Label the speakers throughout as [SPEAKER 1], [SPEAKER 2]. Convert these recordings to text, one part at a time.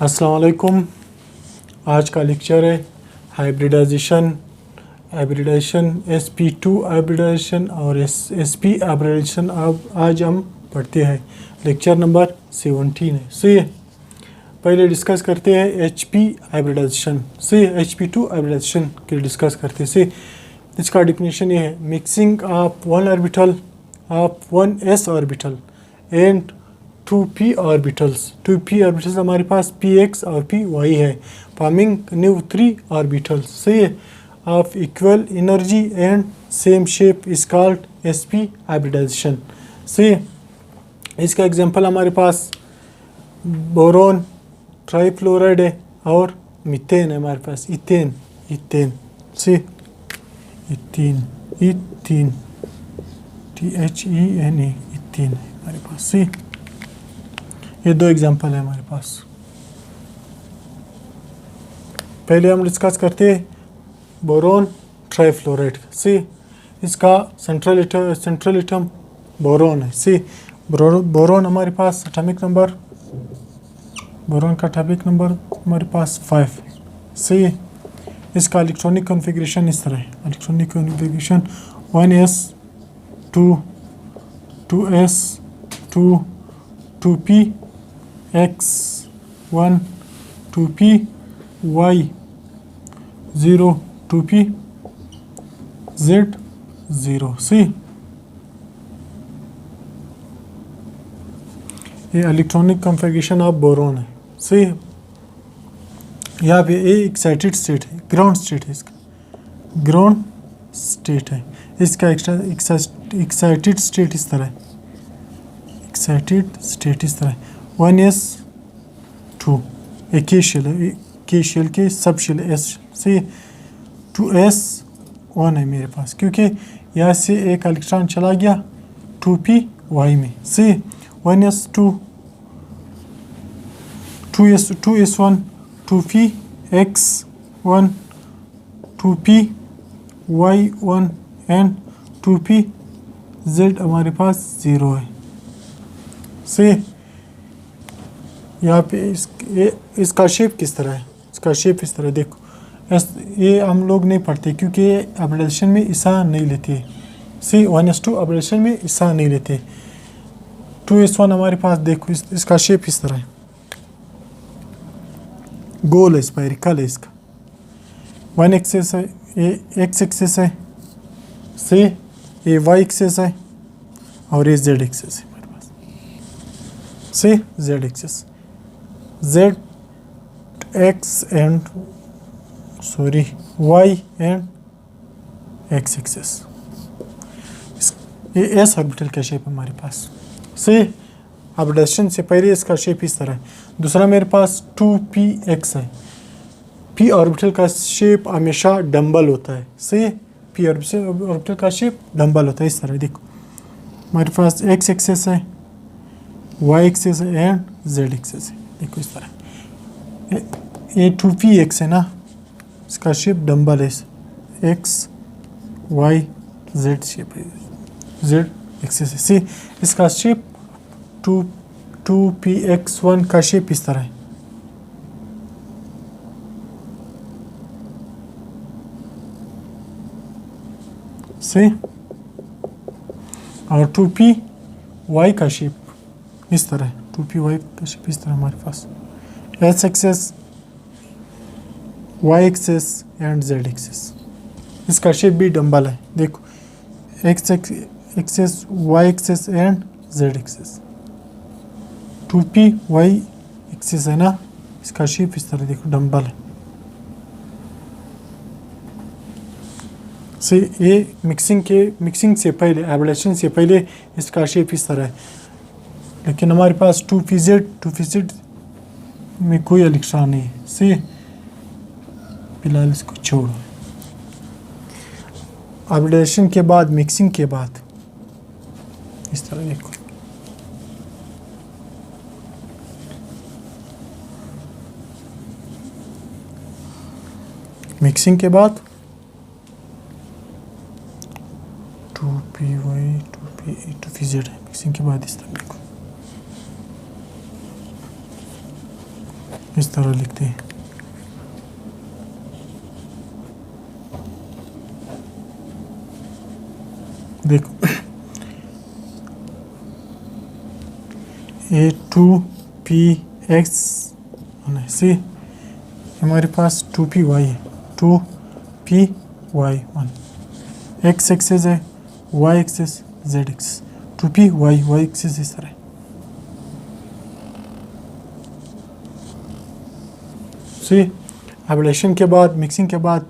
[SPEAKER 1] अस्सलाम वालेकुम। आज का लेक्चर है हाइब्रिडाइजेशन sp2 हाइब्रिडाइजेशन और sp हाइब्रिडाइजेशन। अब आज हम पढ़ते हैं लेक्चर नंबर 17 है। सही है, पहले डिस्कस करते हैं hp हाइब्रिडाइजेशन। सही है, sp2 हाइब्रिडाइजेशन के डिस्कस करते हैं। इसका डिफिनेशन ये है, mixing of one orbital of one s orbital and 2p orbitals. 2p orbitals हमारे पास px और py है, फॉर्मिंग न्यू 3 ऑर्बिटल्स। सही है, of equal energy and same shape is called sp hybridization. सही है, इसका एग्जांपल हमारे पास बोरोन ट्राइफ्लोराइड है और मीथेन है हमारे पास, इथेन। सही, इथेन THENE, इथेन है हमारे पास। सही, ये दो एग्जांपल है हमारे पास। पहले हम डिस्कस करते हैं बोरोन ट्राइफ्लोराइड। सी, इसका सेंट्रल एटम बोरोन है। सी, बोरोन हमारे पास एटॉमिक नंबर, बोरोन का एटॉमिक नंबर हमारे पास 5। सी, इसका इलेक्ट्रॉनिक कॉन्फ़िगरेशन इस तरह है। Electronic configuration 1s 2s 2p x 1 2p y 0 2p z 0। सी, ये इलेक्ट्रॉनिक कॉन्फ़िगरेशन ऑफ बोरोन है। सी, यहाँ पे ए एक्साइटेड स्टेट है, ग्राउंड स्टेट है, इसका ग्राउंड स्टेट है। इसका एक्साइटेड स्टेट इस तरह है, एक्साइटेड स्टेट इस तरह 1s 2 एक के शेल के सब शेल s से 2s 1 है मेरे पास, क्योंकि यहाँ से एक इलेक्ट्रॉन चला गया 2p y में। से 1s 2 2s1 2p x 1 2p y 1 and 2p z हमारे पास 0 है। से यहाँ पे इसका शेप किस तरह है, इसका शेप इस तरह देखो। ये हम लोग नहीं पढ़ते क्योंकि हाइब्रिडाइजेशन में हिस्सा नहीं लेते। सी, 1s2 हाइब्रिडाइजेशन में हिस्सा नहीं लेते। 2s1 हमारे पास देखो, इसका शेप इस तरह है, गोल है, स्पायरिकल है। इसका 1 एक्सिस है, ये x एक्सिस है, से ये y एक्सिस है और ये z एक्सिस है हमारे पास। से z axis, z x and sorry y and x axis. ये s ऑर्बिटल का शेप है हमारे पास। से हाइब्रिडाइजेशन से पहले इसका शेप इस तरह है। दूसरा मेरे पास 2px है। p ऑर्बिटल का शेप हमेशा डम्बल होता है। से p ऑर्बिटल का शेप डम्बल होता है इस तरह। देखो हमारे पास x एक्सिस है, y एक्सिस है एंड z एक्सिस है। देखो इस तरह, ये 2px है ना, इसका शेप डम्बल है, x y z शेप है, z एक्सिस है। सी, इसका शेप 2px1 का शेप इस तरह है। से और 2py का शेप इस तरह है, 2py का शेप इस तरह हमारे पास, s axis y axis and z axis. इसका शेप भी डम्बल है। देखो x axis y axis and z axis, 2py axis है ना, इसका शेप इस तरह देखो डम्बल है। से ये मिक्सिंग से पहले, हाइब्रिडाइजेशन से पहले इसका शेप इस तरह है। लेकिन हमारे पास 2pz में कोई इलेक्ट्रॉन नहीं है। से फिलहाल इसको छोड़ो। हाइब्रिडाइजेशन के बाद, मिक्सिंग के बाद इस तरह देखो, मिक्सिंग के बाद 2py 2pz है। मिक्सिंग के बाद इस तरह देखो, इस तरह लिखते हैं। देखो A2PX सी हमारे पास 2PY है, 2PY1 X एक्सिस है, Y axis, Z axis, 2PY Y axis इस तरह। सी हाइब्रिडेशन के बाद, मिक्सिंग के बाद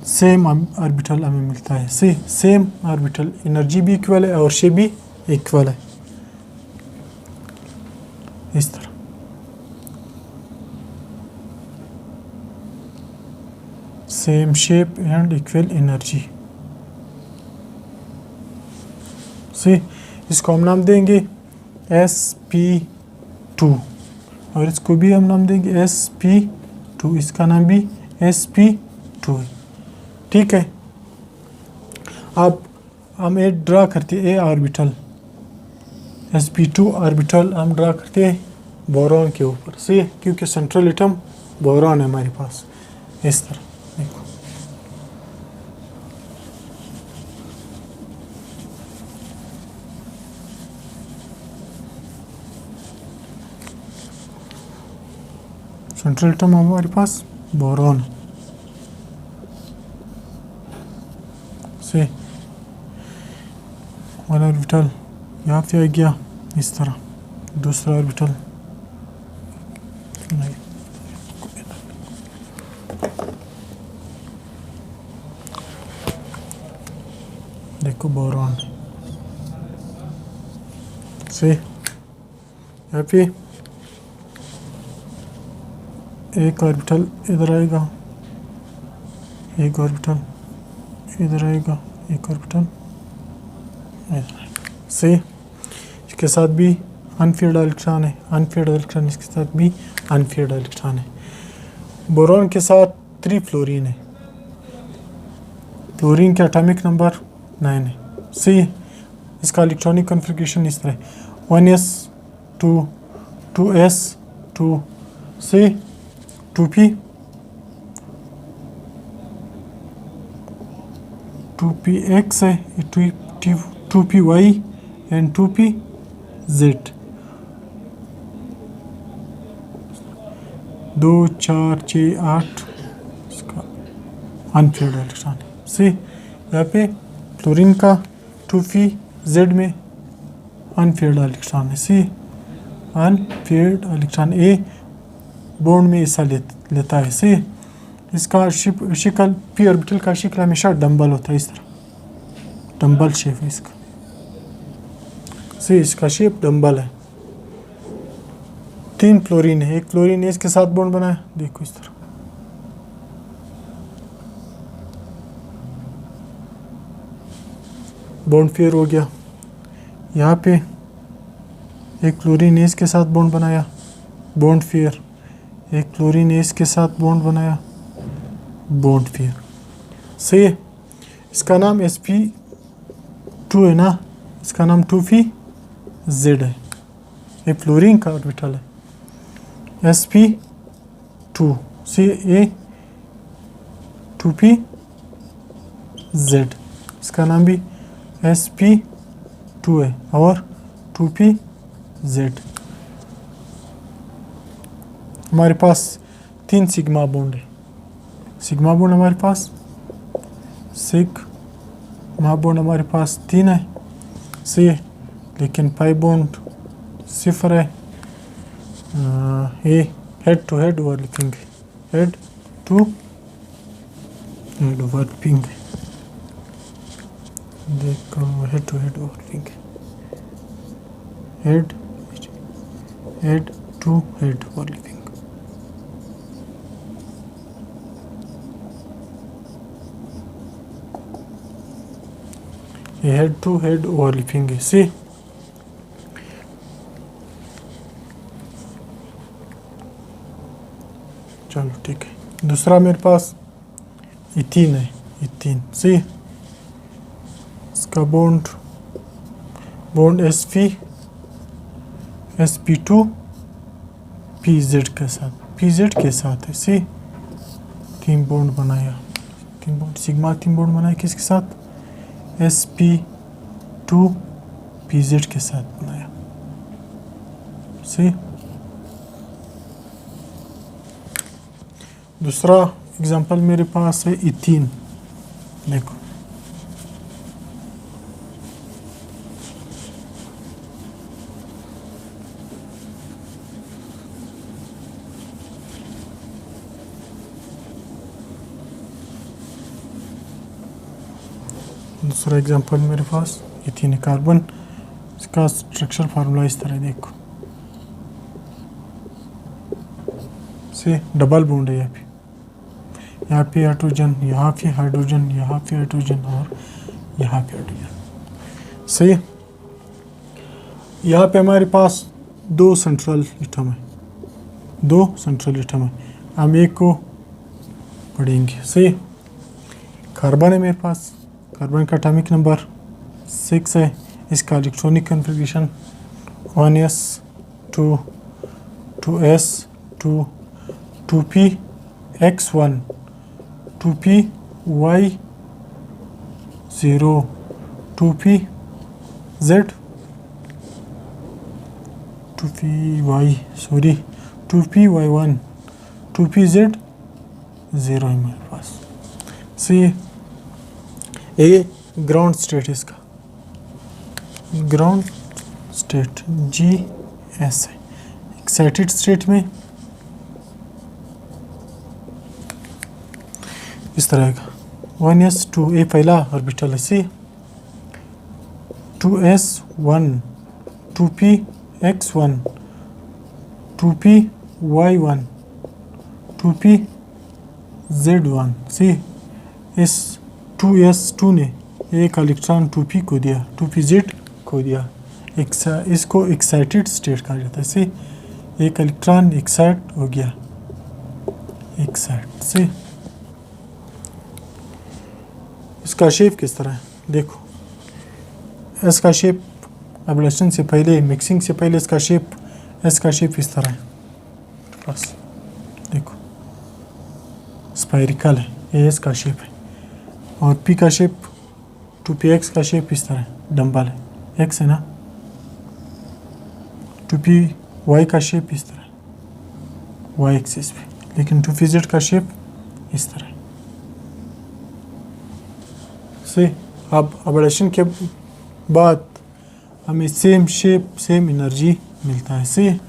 [SPEAKER 1] सेम ऑर्बिटल हमें मिलता है। सी सेम ऑर्बिटल, एनर्जी भी इक्वल है और शेप भी इक्वल है इस तरह। Same shape and equal energy. See इसको हम नाम देंगे sp2 और इसको भी हम नाम देंगे sp2, इसका नाम भी sp2 है। ठीक है, अब हम ए ड्रा करते हैं, ए ऑर्बिटल sp2 ऑर्बिटल हम ड्रा करते हैं बोरॉन के ऊपर से, क्योंकि सेंट्रल एटम बोरॉन है हमारे पास इस तरह। देखो सेंट्रल एटम हमारे पास बोरॉन है से वन ऑर्बिटल यहाँ पे आ गया इस तरह, दूसरा ऑर्बिटल नहीं, देखो बोरॉन से यहाँ पे एक ऑर्बिटल इधर आएगा, एक ऑर्बिटल इधर आएगा, एक ऑर्बिटल इधर आएगा। से इसके साथ भी अनफेयर्ड इलेक्ट्रॉन है, अनफेयर्ड इलेक्ट्रॉन, इसके साथ भी अनफेयर्ड इलेक्ट्रॉन है। बोरॉन के साथ 3 फ्लोरीन है, फ्लोरीन का एटॉमिक नंबर 9 है। सी इसका इलेक्ट्रॉनिक कॉन्फ़िगरेशन इस तरह 1s2 2s2 सी 2p 2px है, 2py एंड 2pz, 2 4 6 8 इसका अनफेयर्ड इलेक्ट्रॉन है। सी यहाँ पे फ्लोरीन का 2pz में अनफेयर्ड इलेक्ट्रॉन है। सी अनफेयर्ड इलेक्ट्रॉन ए बॉन्ड में हिस्सा लेता है। सी इसका शिकल पी ऑर्बिटल का शिकल हमेशा डंबल होता है इस तरह, डंबल शेप है इसका। सी इसका शेप डंबल है। 3 फ्लोरीन है, एक फ्लोरीन इसके साथ बॉन्ड बनाया, देखो इस तरह। बॉन्ड फेयर हो गया। यहाँ पे एक फ्लोरीन इसके साथ बॉन्ड बनाया, बॉन्ड फेयर, एक फ्लोरीन इसके साथ बॉन्ड बनाया, बॉन्ड फेयर। सही है, इसका नाम sp2 है ना, इसका नाम 2pz है, ये फ्लोरीन का ऑर्बिटल है sp2 सी ए 2pz, इसका नाम भी sp2 है और 2pz। हमारे पास 3 सिग्मा बॉन्ड है, सिग्मा बॉन्ड हमारे पास सिग्मा बॉन्ड हमारे पास 3 है सी, लेकिन पाई बॉन्ड 0 है। ये हेड टू हेड ओवरलैपिंग है, हेड टू हेड ओवरलैपिंग है, देखो हेड टू हेड ओवरलैपिंग है, हेड टू हेड ओवरलैपिंग। ये हेड टू हेड ओवरलैपिंग है सी। चलो ठीक है, दूसरा मेरे पास इथीन है, इथीन सी, इसका बॉन्ड sp2 पी जेड के साथ है। सी 3 बॉन्ड बनाया, 3 बॉन्ड सिग्मा 3 बॉन्ड बनाया किसके साथ? sp2 pz के साथ बनाया। सी दूसरा एग्जांपल मेरे पास है इथीन। देखो दूसरा एग्जांपल मेरे पास इथीन कार्बन, इसका स्ट्रक्चर फार्मूला इस तरह देखो। से डबल बॉन्ड है यहाँ पे हाइड्रोजन, यहाँ पे हाइड्रोजन, यहाँ पे हाइड्रोजन और यहाँ पे हाइड्रोजन। सही। यहाँ पे हमारे पास 2 सेंट्रल एटम है, 2 सेंट्रल एटम है। हम एक को पढ़ेंगे। सही। कार्बन है मेरे पास, कार्बन का एटॉमिक नंबर 6 है। इसका electronic configuration 1s2 2s2 2px1 2py0 2pz 2py1 2pz 0 है मेरे पास। सी ये ग्राउंड स्टेट, इसका ग्राउंड स्टेट GS है। एक्साइटेड स्टेट में इस तरह का 1s2 ये पहला ऑर्बिटल है। सी 2s1 2px1 2py1 2pz1। सी इस 2s2 ने एक इलेक्ट्रॉन 2p को दिया, 2pz को दिया। इसको एक्साइटेड स्टेट कहा जाता है। सी एक इलेक्ट्रॉन एक्साइट हो गया, एक्साइट। सी इसका शेप किस तरह है देखो। इसका शेप एब्लेशन से पहले, मिक्सिंग से पहले इसका शेप इस तरह है बस। देखो स्पाइरिकल है, ये इसका शेप है। और पी का शेप 2px का शेप इस तरह है, डंबल है, x है ना। 2py का शेप इस तरह है, y एक्सिस पे। लेकिन 2pz का शेप इस तरह है। से अब एब्लेशन के बाद हमें सेम शेप सेम एनर्जी मिलता है। से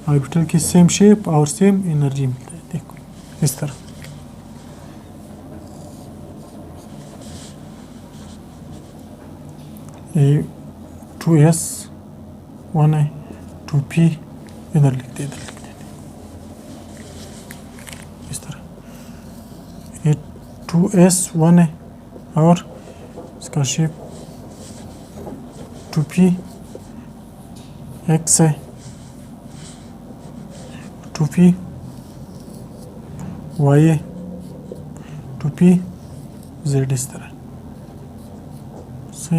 [SPEAKER 1] ऑर्बिटल की सेम शेप और सेम एनर्जी मिलता है। देखो इस तरह। ये 2s1 है, 2p इधर लिखते इस तरह। ये 2s1 है और इसका शेप 2px है, 2py है, 2pz इस तरह से।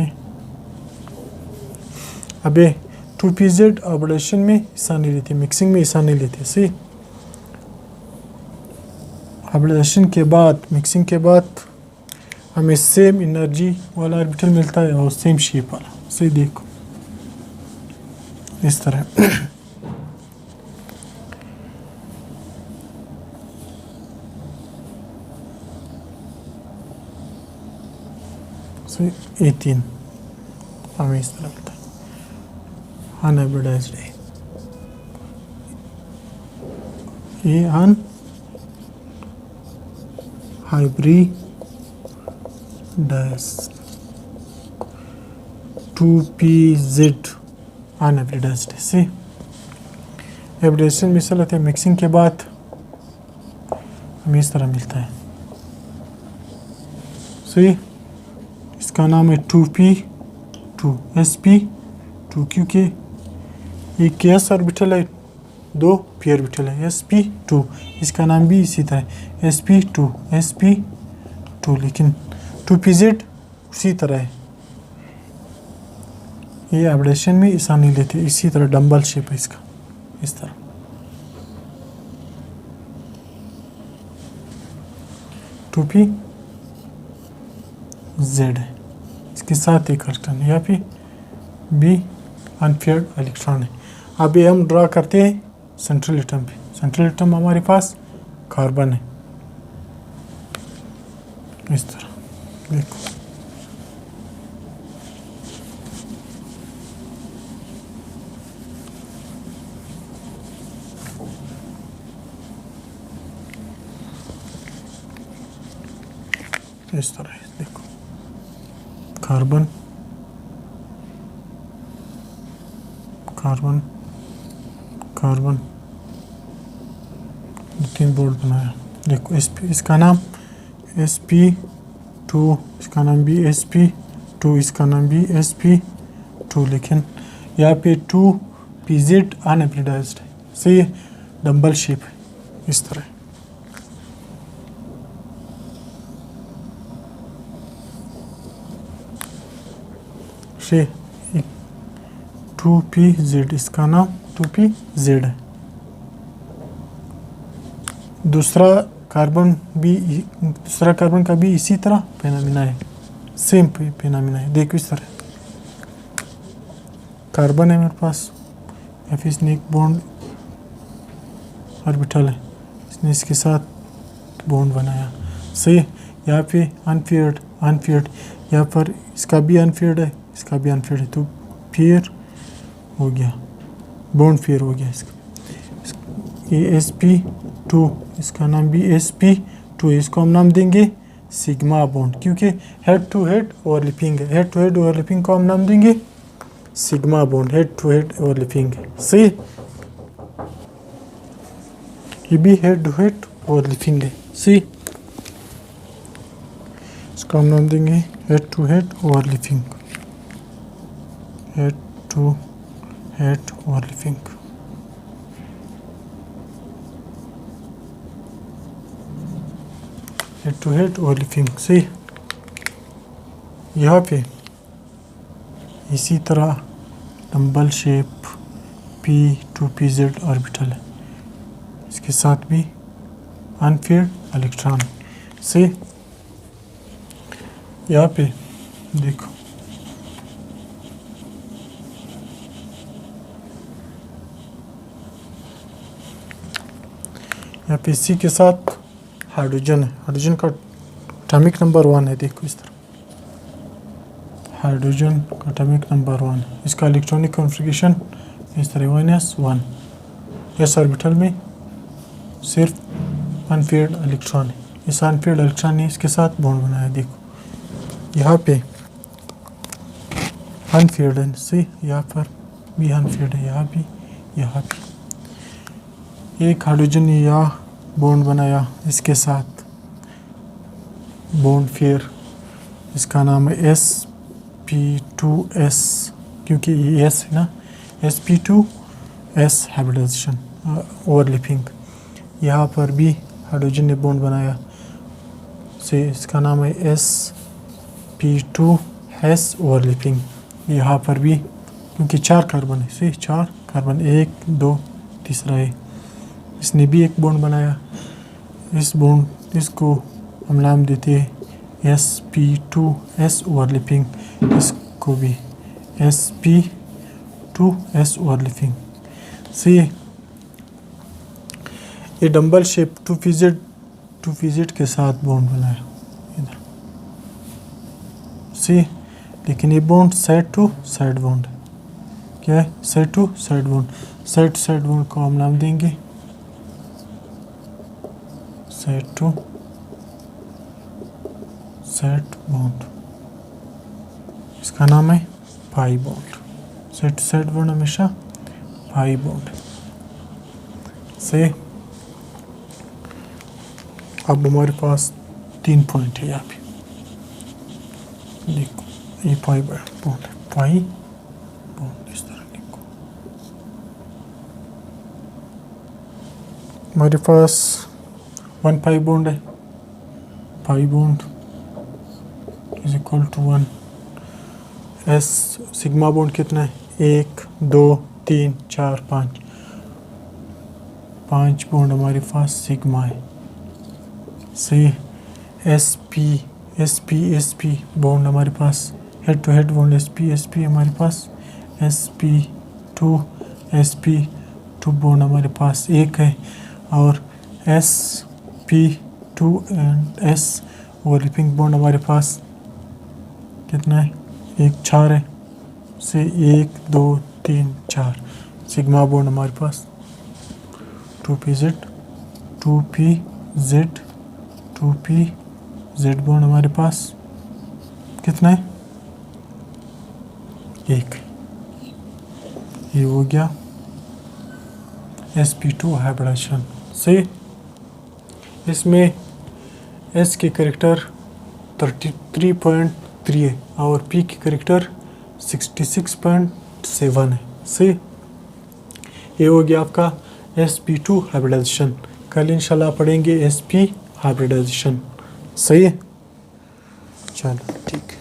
[SPEAKER 1] अबे 2pz ऑपरेशन में हिस्सा नहीं लेते, मिक्सिंग में हिस्सा नहीं लेते। सी ऑपरेशन के बाद, मिक्सिंग के बाद हमें सेम एनर्जी वाला ऑर्बिटल मिलता है और सेम शेप वाला। सी देखो इस तरह। सी 18 हमें इस तरह मिलता है अनहाइब्रिडाइज्ड है। ये अनहाइब्रिडाइज्ड 2pz अनहाइब्रिडाइज्ड है। सी हाइब्रिडाइजेशन मिसल होते हैं मिक्सिंग के बाद हमें इस तरह मिलता है। सी इसका नाम है 2p2 sp2 क्योंकि ये केस ऑर्बिटल है, 2 p ऑर्बिटल है sp2। इसका नाम भी इसी तरह sp2 लेकिन 2pz उसी तरह है। ये हाइब्रिडेशन में ऐसा नहीं लेते, इसी तरह डंबल शेप है इसका। इस तरह। टू पी जेड है, इसके साथ एक इलेक्ट्रॉन है, यहाँ पे बी अनफेयर्ड इलेक्ट्रॉन है। अब ये हम ड्रा करते हैं सेंट्रल एटम पे। सेंट्रल एटम हमारे पास कार्बन है, इस तरह देखो। इस तरह है, देखो कार्बन कार्बन कार्बन, 3 बोल्ड बनाया। देखो इसका नाम sp2, इसका नाम भी sp2, इसका नाम भी sp2, लेकिन यहाँ पे 2pz अनहाइब्रिडाइज्ड है, से डबल शेप है, इस तरह। से 2pz, इसका नाम 2pz है। दूसरा कार्बन का भी इसी तरह फेनोमेना है, सेम फेनोमेना है। देखो इस तरह कार्बन है मेरे पास, या फिर इसने एक बॉन्ड ऑर्बिटल है, इसने इसके साथ बॉन्ड बनाया। सही, यहाँ पे अनफेयर्ड, यहाँ पर इसका भी अनफेयर्ड है, इसका भी अनफेयर्ड है, तो फेयर हो गया, बॉन्ड फेयर हो गया इसका। ये sp2, इसका नाम भी sp2, इसको हम नाम देंगे सिग्मा बॉन्ड, क्योंकि हेड टू हेड ओवरलैपिंग है। हेड टू हेड ओवरलैपिंग को हम नाम देंगे sigma bond, head to head overlapping है। सही, ये भी हेड टू हेड ओवरलैपिंग है। सही, इसको हम नाम देंगे head to head overlapping, head to head overlapping. Head to head overlapping. सही, यहाँ पे इसी तरह डबल शेप p2pz ऑर्बिटल है, इसके साथ भी अनफेयर्ड इलेक्ट्रॉन। सही, यहाँ पे देखो यहाँ पे इसी के साथ हाइड्रोजन है, हाइड्रोजन का एटॉमिक नंबर 1 है। देखो इस तरह हाइड्रोजन का एटॉमिक नंबर 1, इसका इलेक्ट्रॉनिक कॉन्फ़िगरेशन इस तरह 1s1। एस ऑर्बिटल में सिर्फ अनफेयर्ड इलेक्ट्रॉन है, इस अनफेयर्ड इलेक्ट्रॉन ने इसके साथ बॉन्ड बनाया। देखो यहाँ पे अनफेयर्ड है, सही, यहाँ पर भी अनफेयर्ड है, यहाँ भी एक हाइड्रोजन ने यहाँ बॉन्ड बनाया, इसके साथ बॉन्ड फेयर, इसका नाम है sp2s, क्योंकि ये s है ना, sp2s हाइब्रिडाइजेशन ओवरलैपिंग। यहाँ पर भी हाइड्रोजन ने बॉन्ड बनाया, से इसका नाम है sp2s ओवरलैपिंग। यहाँ पर भी क्योंकि 4 कार्बन है, सही, 4 कार्बन, 1 2 तीसरा है, इसने भी एक बॉन्ड बनाया। इसको हम नाम देते हैं sp2s ओवरलैपिंग, इसको भी sp2s ओवरलैपिंग। सही, ये डबल शेप 2pz के साथ बॉन्ड बनाया इधर। सही, लेकिन ये bond side to side bond है। क्या है? Side to side bond. Side to side bond को हम नाम देंगे साइड टू साइड बॉन्ड, इसका नाम है pi bond. Side to side bond हमेशा पाई बॉन्ड से। अब हमारे पास 3 पॉइंट है यहाँ पे, देखो ये पाई बॉन्ड है, पाई बॉन्ड इस तरह लिखो। हमारे पास 1 पाई बॉन्ड है, pi bond is equal to 1। S sigma bond कितना है? 1 2 3 4 5, 5 बॉन्ड हमारे पास सिग्मा है। सही है। एस पी बॉन्ड हमारे पास head to head bond s p हमारे पास sp2 बॉन्ड हमारे पास एक है और sp2 and s overlapping bond हमारे पास कितना है, एक 4 है। से 1 2 3 4 सिग्मा बॉन्ड हमारे पास 2pz बॉन्ड हमारे पास कितना है, एक। ये हो गया sp2 हाइब्रिडाइजेशन। सही। इसमें s के करेक्टर 33.3 है और p के करेक्टर 66.7 है। सही। ये हो गया आपका sp2 हाइब्रिडाइजेशन। कल इंशाल्लाह पढ़ेंगे sp हाइब्रिडाइजेशन। सही है। चलो ठीक है।